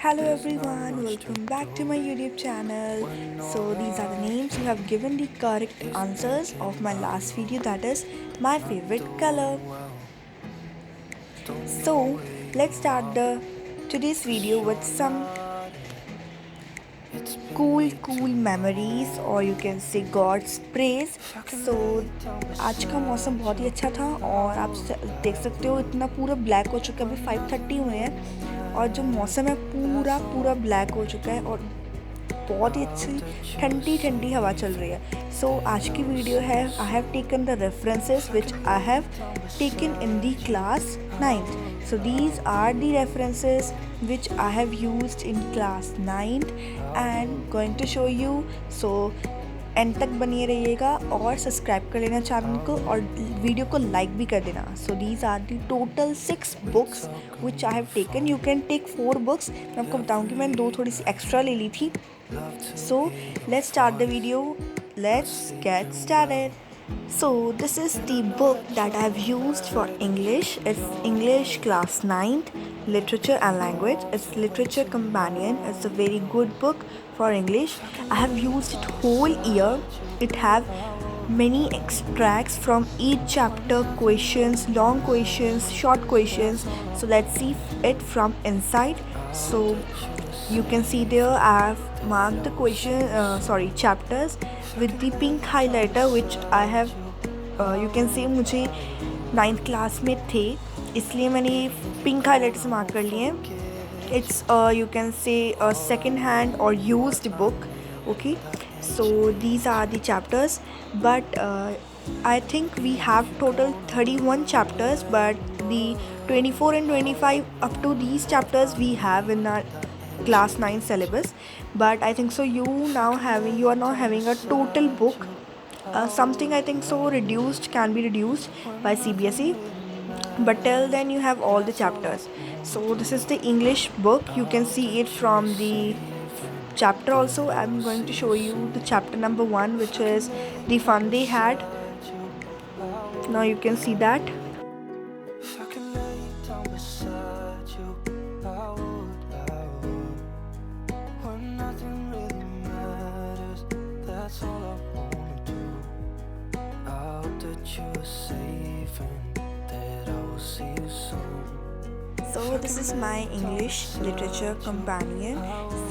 Hello everyone, welcome back to my YouTube channel. So these are the names you have given the correct answers of my last video, that is my favorite color. So let's start the today's video with some cool memories or you can say God's praise. So आज का मौसम बहुत ही अच्छा था और आप देख सकते हो इतना पूरा ब्लैक हो चुका है, अभी 5:30 हुए हैं और जो मौसम है पूरा पूरा ब्लैक हो चुका है और बहुत ही अच्छी ठंडी ठंडी हवा चल रही है. सो आज की वीडियो है आई have taken the references which I have taken in the class 9th. So these are the references which I have used in class 9th and going to show you. So and तक बनिए रहिएगा और subscribe कर लेना channel को और video को like भी कर देना. So these are the total 6 books which I have taken. You can take 4 books. मैं आपको बताऊंगी मैंने 2 थोड़ी सी एक्स्ट्रा ले ली थी. So let's start the video. Let's get started. So this is the book that I have used for English. It's English class 9th, literature and language. It's literature companion. It's a very good book for English. I have used it whole year. It have many extracts from each chapter, questions, long questions, short questions. So let's see it from inside. So you can see there I have marked the chapters with the pink highlighter which I have you can see मुझे 9th class में थे इसलिए मैंने ये pink highlighter से mark कर लिए हैं. It's you can say a second hand or used book. Okay, so these are the chapters, but I think we have total 31 chapters, but the 24 and 25 up to these chapters we have in our class 9 syllabus. But I think so you are now having a total book, something I think so reduced, can be reduced by CBSE, but till then you have all the chapters. So this is the English book. You can see it from the chapter also. I'm going to show you the chapter number 1, which is the fun they had. Now you can see that. So this is my English literature companion.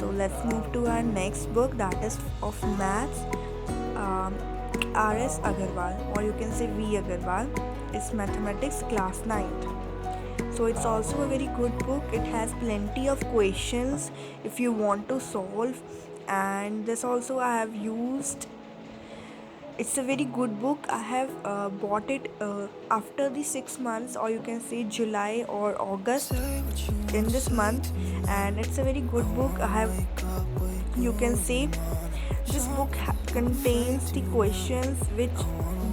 So let's move to our next book, that is of maths. R.S. Agarwal, or you can say V. Agarwal. It's mathematics class 9th. So it's also a very good book. It has plenty of questions if you want to solve, and this also I have used. It's a very good book. I have bought it after the 6 months, or you can say July or August in this month, and it's a very good book. You can say this book contains the questions which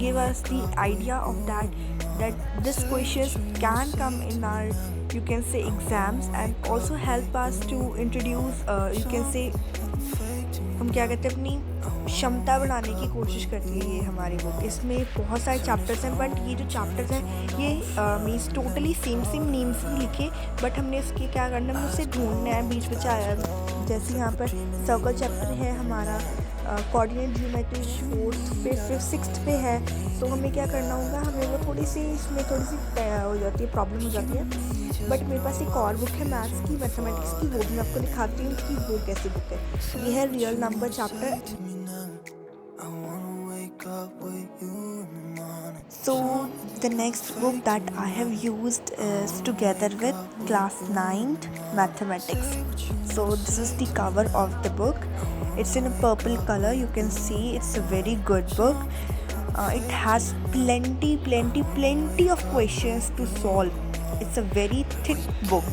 give us the idea of that this questions can come in our, you can say, exams, and also help us to introduce you can say हम क्या कहते हैं अपनी क्षमता बढ़ाने की कोशिश करती है ये हमारी बुक. इसमें बहुत सारे चैप्टर्स हैं, बट ये जो चैप्टर्स हैं ये मीन्स टोटली सेम नेम्स नहीं लिखे, बट हमने इसके क्या करना है, मुझसे ढूंढना है बीच में आया. जैसे यहाँ पर सर्कल चैप्टर है हमारा, कोऑर्डिनेट ज्योमेट्री 4th पे 5th 6th पे है. तो हमें क्या करना होगा, हमें वो थोड़ी सी हो जाती है, प्रॉब्लम हो जाती है. बट मेरे पास एक और बुक है मैथ्स की, मैथमेटिक्स की, वो भी मैं आपको दिखाती हूँ कि वो कैसी बुक है. ये है real number chapter. So the next book that I have used is together with class 9th mathematics. So this is the cover of the book. It's in a purple color. You can see it's a very good book. It has plenty of questions to solve. It's a very thick book.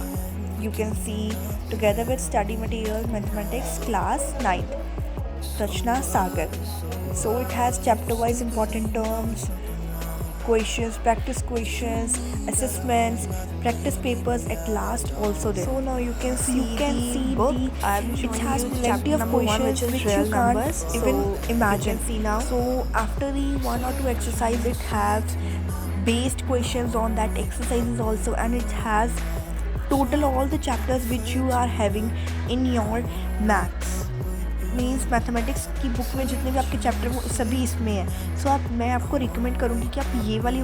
You can see together with study materials mathematics class 9th, Rachna Sagar. So it has chapter wise important terms, questions, practice questions, assessments, practice papers at last also there. So now you can see the book. It has plenty of questions which you can't even imagine. See now. So after the 1 or 2 exercise, it has based questions on that exercises also, and it has total all the chapters which you are having in your maths means mathematics की book में जितने भी आपके chapter वो सभी इसमें है। सो मैं आपको रिकमेंड करूँगी कि आप ये वाली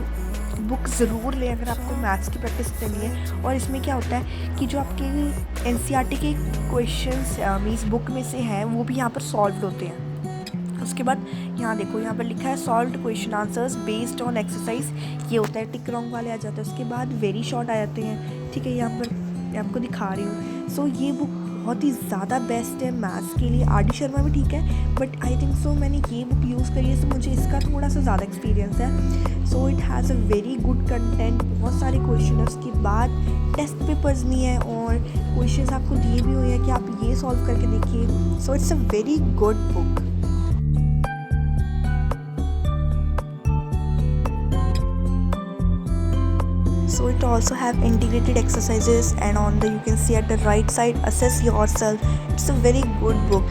बुक ज़रूर लें अगर आपको मैथ्स की प्रैक्टिस करनी है। और इसमें क्या होता है कि जो आपके एनसीईआरटी के क्वेश्चंस मीन्स बुक में से हैं वो भी यहाँ पर सॉल्व होते हैं। उसके बाद यहाँ देखो, यहाँ पर लिखा है solved question answers based on exercise, ये होता है टिक रॉन्ग वाले आ जाते हैं। उसके बाद वेरी शॉर्ट आ जाते हैं, ठीक है, यहाँ पर मैं आपको दिखा रही हूँ। सो ये बुक बहुत ही ज़्यादा बेस्ट है मैथ्स के लिए। आर डी शर्मा भी ठीक है, बट आई थिंक सो मैंने ये बुक यूज़ करी है, सो मुझे इसका थोड़ा सा ज़्यादा एक्सपीरियंस है। So it has a very good content, बहुत सारे क्वेश्चन है। उसके बाद टेस्ट पेपर्स भी हैं और क्वेश्चंस आपको दिए भी हुए हैं कि आप ये सॉल्व करके देखिए। So it's a very good book. So it also have integrated exercises, and on the you can see at the right side assess yourself. It's a very good book.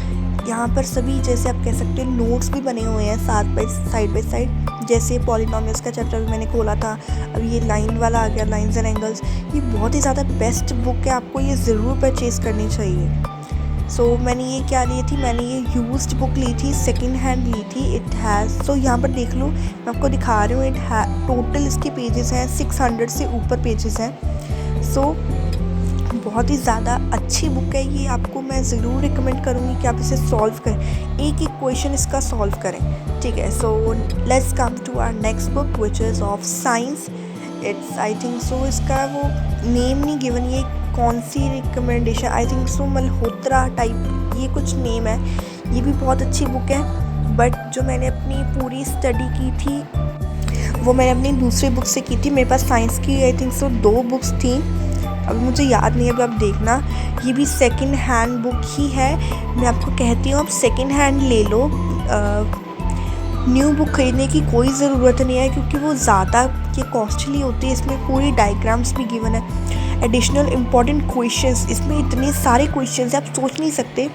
यहाँ पर सभी जैसे आप कह सकते हो नोट्स भी बने हुए हैं साथ बाई साइड। जैसे पॉलिनोमियल्स का चैप्टर भी मैंने खोला था, अब ये लाइन वाला आ गया, लाइंस एंड एंगल्स। ये बहुत ही ज़्यादा बेस्ट बुक है, आपको ये ज़रूर परचेज़ करनी चाहिए। सो मैंने ये क्या ली थी, मैंने ये यूज्ड बुक ली थी, सेकंड हैंड ली थी। इट हैज़, सो यहाँ पर देख लो, मैं आपको दिखा रही हूँ। टोटल इसके पेजेस हैं 600 से ऊपर पेजेस हैं। सो बहुत ही ज़्यादा अच्छी बुक है ये, आपको मैं ज़रूर रिकमेंड करूँगी कि आप इसे सॉल्व करें, एक एक क्वेश्चन इसका सॉल्व करें, ठीक है। So let's come to our next book which is of science. It's I think so इसका वो नेम नहीं गिवन, ये कौन सी recommendation, I think so Malhotra type ये कुछ नेम है। ये भी बहुत अच्छी बुक है, बट जो मैंने अपनी पूरी स्टडी की थी वो मैंने अपनी दूसरी बुक से की थी। मेरे पास साइंस की आई थिंक सो 2 बुक्स थी, अब मुझे याद नहीं है, अब आप देखना। ये भी सेकंड हैंड बुक ही है, मैं आपको कहती हूँ आप सेकंड हैंड ले लो। न्यू बुक खरीदने की कोई ज़रूरत नहीं है, क्योंकि वो ज़्यादा ये कॉस्टली होती है। इसमें पूरी डायग्राम्स भी गिवन है, एडिशनल इम्पॉर्टेंट क्वेश्चंस, इसमें इतने सारे क्वेश्चंस हैं आप सोच नहीं सकते।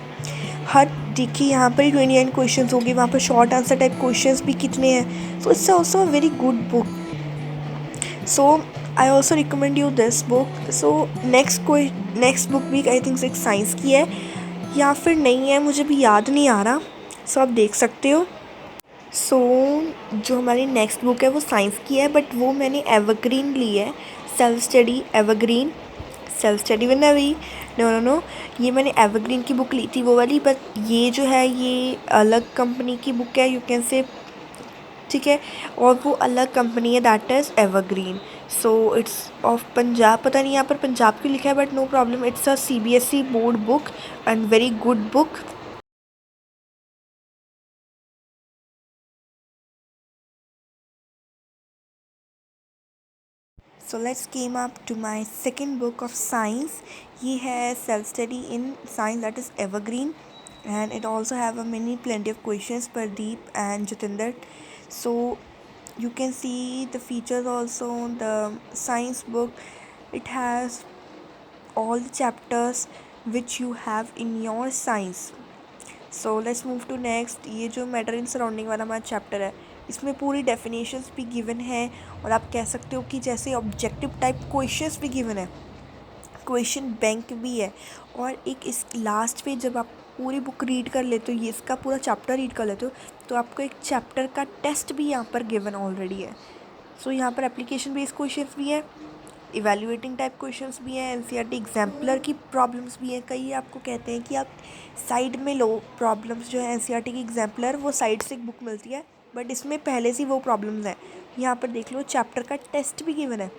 हर देखिए यहाँ पर 29 क्वेश्चंस होंगे, वहाँ पर शॉर्ट आंसर टाइप क्वेश्चंस भी कितने हैं। सो it's also a very good book. So I also recommend you this book. So next book भी आई थिंक एक साइंस की है या फिर नहीं है, मुझे भी याद नहीं आ रहा। सो आप देख सकते हो। सो जो हमारी नेक्स्ट बुक है वो साइंस की है, बट वो मैंने एवरग्रीन ली है, self study Evergreen, self study with नवी। नो, ये मैंने एवरग्रीन की बुक ली थी वो वाली, बट ये जो है ये अलग कंपनी की बुक है, यू कैन से, ठीक है, और वो अलग कंपनी है, that is Evergreen. So it's of Punjab, पता नहीं यहाँ पर पंजाब क्यों लिखा है, but no problem, it's a CBSE board book and very good book. So let's came up to my second book of science. ये है self study in science, that is evergreen, and it also have a many plenty of questions, Pardeep and Jatinder. So you can see the features also on the science book. It has all the chapters which you have in your science. So let's move to next. ये जो matter in surrounding वाला हमारा chapter है, इसमें पूरी definitions भी given है, और आप कह सकते हो कि जैसे ऑब्जेक्टिव टाइप क्वेश्चंस भी गिवन है, क्वेश्चन बैंक भी है। और एक इस लास्ट पे जब आप पूरी बुक रीड कर लेते हो, ये इसका पूरा चैप्टर रीड कर लेते हो, तो आपको एक चैप्टर का टेस्ट भी यहाँ पर गिवन ऑलरेडी है। सो यहाँ पर एप्लीकेशन बेस्ड क्वेश्चंस भी है, इवैल्यूएटिंग टाइप क्वेश्चंस भी हैं, एनसीईआरटी एग्जाम्पलर की प्रॉब्लम्स भी हैं। कई आपको कहते हैं कि आप साइड में लो प्रॉब्लम्स, जो है एनसीईआरटी की एग्जाम्पलर वो साइड से एक बुक मिलती है, बट इसमें पहले से वो प्रॉब्लम्स हैं। यहाँ पर देख लो चैप्टर का टेस्ट भी गिवन है,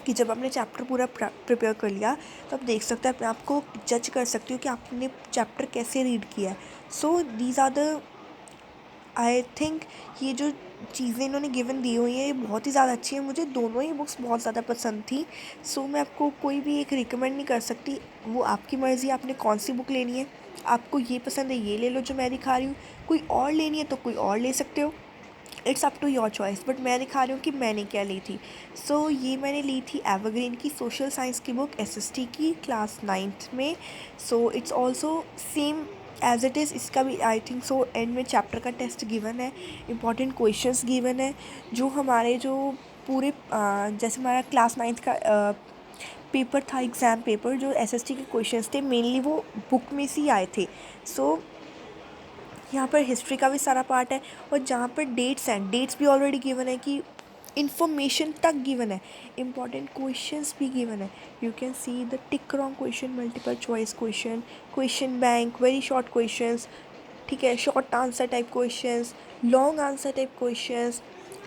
कि जब आपने चैप्टर पूरा प्रिपेयर कर लिया तो आप देख सकते हो, अपने आप को जज कर सकते हो कि आपने चैप्टर कैसे रीड किया है। So these are the, I think ये जो चीज़ें इन्होंने गिवन दी हुई हैं ये बहुत ही ज़्यादा अच्छी है। मुझे दोनों ही बुक्स बहुत ज़्यादा पसंद थी। सो मैं आपको कोई भी एक रिकमेंड नहीं कर सकती, वो आपकी मर्ज़ी, आपने कौन सी बुक लेनी है। आपको ये पसंद है ये ले लो जो मैं दिखा रही हूँ, कोई और लेनी है तो कोई और ले सकते हो, it's up to your choice. But मैं दिखा रही हूँ कि मैंने क्या ली थी। सो ये मैंने ली थी एवरग्रीन की सोशल साइंस की बुक, SST की, क्लास 9th में। So it's also same as it is, इसका भी आई थिंक सो एंड में चैप्टर का टेस्ट गिवन है, इंपॉर्टेंट क्वेश्चंस गिवन है, जो हमारे जो पूरे जैसे हमारा क्लास 9th का पेपर था, एग्ज़ाम पेपर, जो एसएसटी के क्वेश्चंस थे मेनली वो बुक में से ही आए थे। सो यहाँ पर हिस्ट्री का भी सारा पार्ट है, और जहाँ पर डेट्स हैं, डेट्स भी ऑलरेडी गिवन है कि इंफॉर्मेशन तक गिवन है, इंपॉर्टेंट क्वेश्चंस भी गिवन है। You can see the tick wrong question, multiple choice question, question bank, very short questions, ठीक है, short answer type questions, long answer type questions,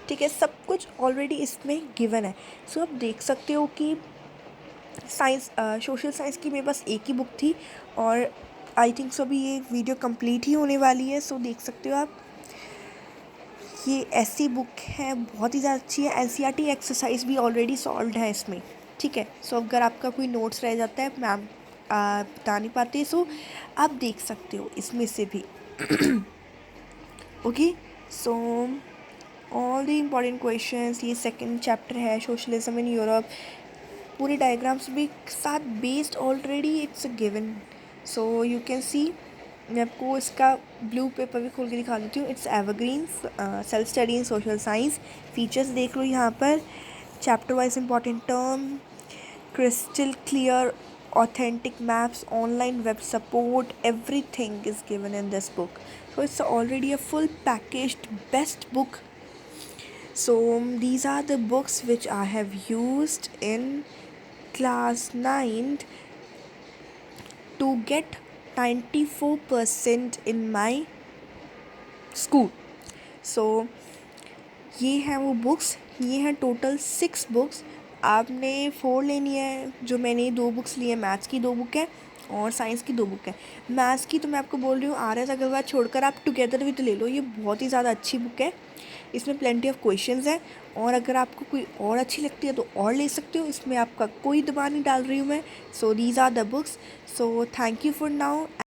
ठीक है, सब कुछ ऑलरेडी इसमें गिवन है। सो आप देख सकते हो कि साइंस, सोशल साइंस की मेरे पास एक ही बुक थी, और आई थिंक सो अभी ये वीडियो कंप्लीट ही होने वाली है। सो देख सकते हो आप, ये ऐसी बुक है, बहुत ही ज़्यादा अच्छी है। एनसीईआरटी एक्सरसाइज भी ऑलरेडी सॉल्व्ड है इसमें, ठीक है। सो अगर आपका कोई नोट्स रह जाता है, मैम बता नहीं पाते, सो आप देख सकते हो इसमें से भी। Okay, so all the important questions, ये सेकंड चैप्टर है, सोशलिज्म इन यूरोप, पूरे डायग्राम्स भी साथ based already, it's given. So you can see, मैं आपको इसका ब्लू पेपर भी खोल के दिखा देती हूँ। It's evergreen, self study in social science. Features देख लो यहाँ पर, chapter wise important term, crystal clear authentic maps, online web support, everything is given in this book. So it's already a full packaged best book. So these are the books which I have used in class 9 to get 94% in my school. So ये हैं वो books, ये हैं total 6 books. आपने 4 लेनी है, जो मैंने 2 बुक्स ली है, मैथ्स की 2 बुक है और साइंस की 2 बुक है। मैथ्स की तो मैं आपको बोल रही हूँ, आर एस अग्रवाल छोड़कर आप टुगेदर विद ले लो, ये बहुत ही ज़्यादा अच्छी बुक है, इसमें प्लेंटी ऑफ क्वेश्चंस हैं। और अगर आपको कोई और अच्छी लगती है तो और ले सकते हो, इसमें आपका कोई दबाव नहीं डाल रही हूँ मैं। So these are the books. So thank you for now.